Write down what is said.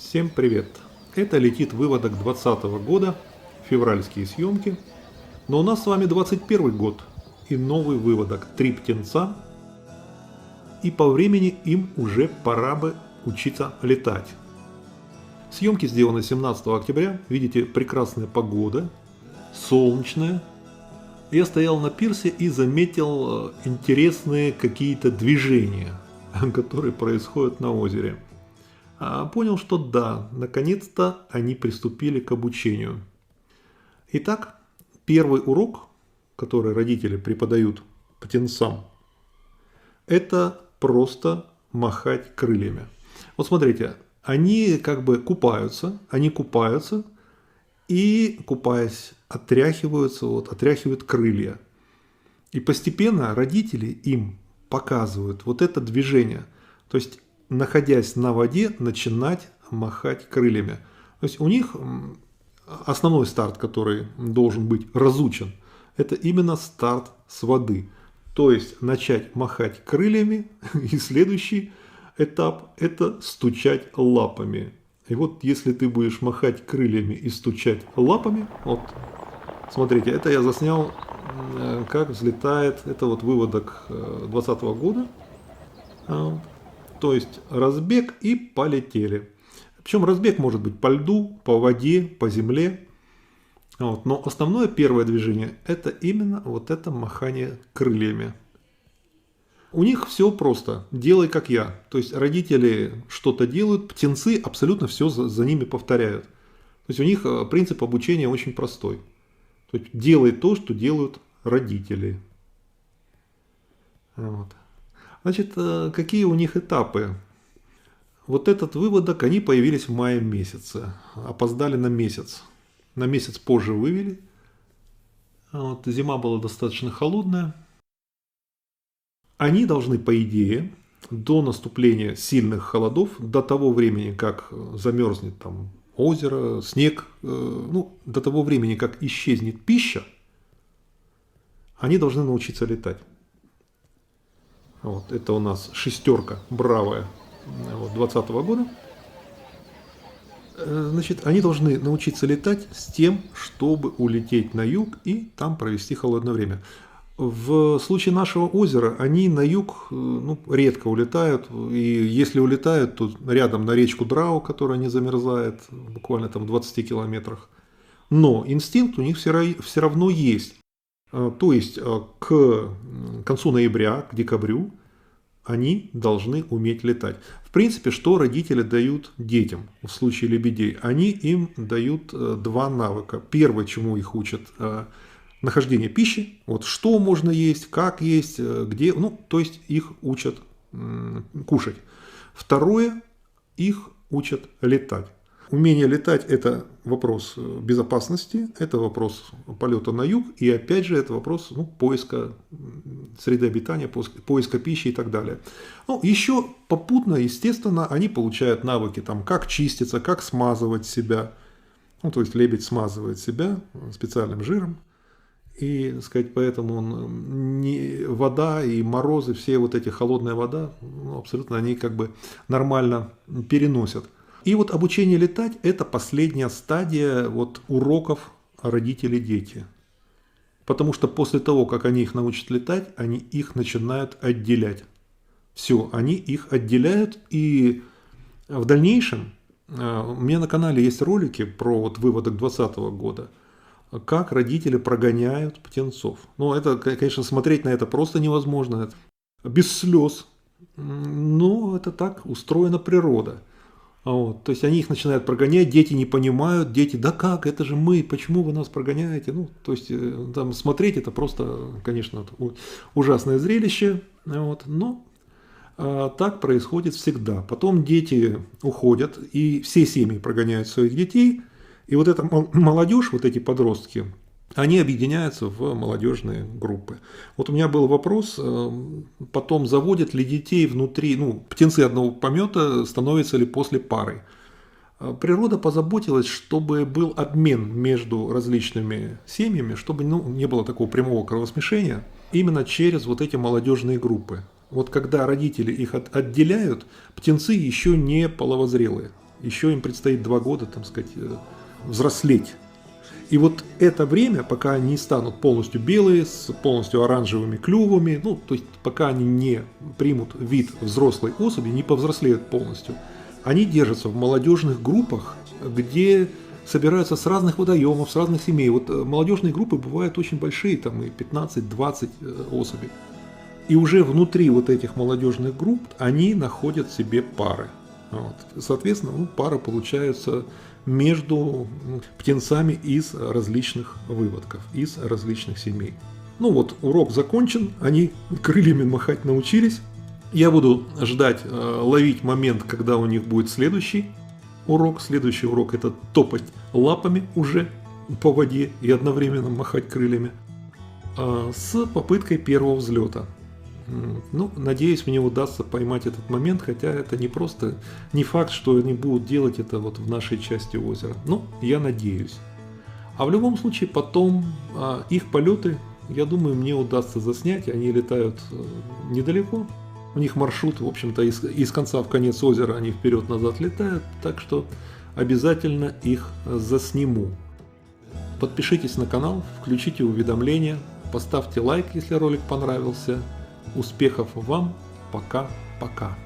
Всем привет! Это летит выводок 2020 года, февральские съемки. Но у нас с вами 21 год и новый выводок 3 птенца. И по времени им уже пора бы учиться летать. Съемки сделаны 17 октября. Видите, прекрасная погода, солнечная. Я стоял на пирсе и заметил интересные какие-то движения, которые происходят на озере. Понял, что да, наконец-то они приступили к обучению. Итак, первый урок, который родители преподают птенцам, это просто махать крыльями. Вот смотрите, они как бы купаются и, купаясь, отряхивают крылья. И постепенно родители им показывают вот это движение. То есть, находясь на воде, начинать махать крыльями. То есть у них основной старт, который должен быть разучен, это именно старт с воды. То есть начать махать крыльями, и следующий этап – это стучать лапами. И вот если ты будешь махать крыльями и стучать лапами, вот смотрите, это я заснял, как взлетает, это вот выводок 2020 года. То есть разбег и полетели. Причем разбег может быть по льду, по воде, по земле. Но основное первое движение это именно вот это махание крыльями. У них все просто. Делай как я. То есть родители что-то делают, птенцы абсолютно все за ними повторяют. То есть у них принцип обучения очень простой. То есть делай то, что делают родители. Вот. Значит, какие у них этапы? Вот этот выводок, они появились в мае месяце. Опоздали на месяц. На месяц позже вывели. Вот, зима была достаточно холодная. Они должны, по идее, до наступления сильных холодов, до того времени, как замерзнет там озеро, снег, до того времени, как исчезнет пища, они должны научиться летать. Вот, это у нас шестерка бравая 2020 года. Значит, они должны научиться летать с тем, чтобы улететь на юг и там провести холодное время. В случае нашего озера они на юг редко улетают. И если улетают, то рядом на речку Драу, которая не замерзает, буквально там в 20 километрах. Но инстинкт у них все равно есть. То есть к концу ноября, к декабрю они должны уметь летать. В принципе, что родители дают детям в случае лебедей? Они им дают два навыка. Первое, чему их учат, нахождение пищи. Вот что можно есть, как есть, где. То есть их учат кушать. Второе, их учат летать. Умение летать – это вопрос безопасности, это вопрос полета на юг, и опять же это вопрос поиска среды обитания, поиска пищи и так далее. Еще попутно, естественно, они получают навыки, как чиститься, как смазывать себя. То есть лебедь смазывает себя специальным жиром. И, так сказать, поэтому вода и морозы, все вот эти холодная вода, абсолютно они как бы нормально переносят. И вот обучение летать – это последняя стадия уроков родители-дети. Потому что после того, как они их научат летать, они их начинают отделять. Все, они их отделяют. И в дальнейшем у меня на канале есть ролики про выводок 2020 года, как родители прогоняют птенцов. Это, конечно, смотреть на это просто невозможно. Без слез. Но это так устроена природа. То есть они их начинают прогонять, дети не понимают, дети, да как, это же мы, почему вы нас прогоняете? То есть там смотреть это просто, конечно, ужасное зрелище, но так происходит всегда. Потом дети уходят, и все семьи прогоняют своих детей, и вот эта молодежь, вот эти подростки, они объединяются в молодежные группы. Вот у меня был вопрос, потом заводят ли детей внутри, птенцы одного помета становятся ли после пары. Природа позаботилась, чтобы был обмен между различными семьями, чтобы не было такого прямого кровосмешения, именно через вот эти молодежные группы. Вот когда родители их отделяют, птенцы еще не половозрелые. Еще им предстоит 2 года, там сказать, взрослеть. И вот это время, пока они не станут полностью белые, с полностью оранжевыми клювами, ну, то есть пока они не примут вид взрослой особи, не повзрослеют полностью, они держатся в молодежных группах, где собираются с разных водоемов, с разных семей. Вот молодежные группы бывают очень большие, там и 15-20 особей. И уже внутри вот этих молодежных групп они находят себе пары. Вот. Соответственно, пары получаются между птенцами из различных выводков, из различных семей. Ну вот, урок закончен, они крыльями махать научились. Я буду ждать, ловить момент, когда у них будет следующий урок. Следующий урок — это топать лапами уже по воде и одновременно махать крыльями с попыткой первого взлета. Ну, надеюсь, мне удастся поймать этот момент, хотя это не факт, что они будут делать это вот в нашей части озера. Но я надеюсь. А в любом случае потом их полеты, я думаю, мне удастся заснять. Они летают недалеко. У них маршрут, в общем-то, из конца в конец озера они вперед-назад летают. Так что обязательно их засниму. Подпишитесь на канал, включите уведомления, поставьте лайк, если ролик понравился. Успехов вам, пока-пока.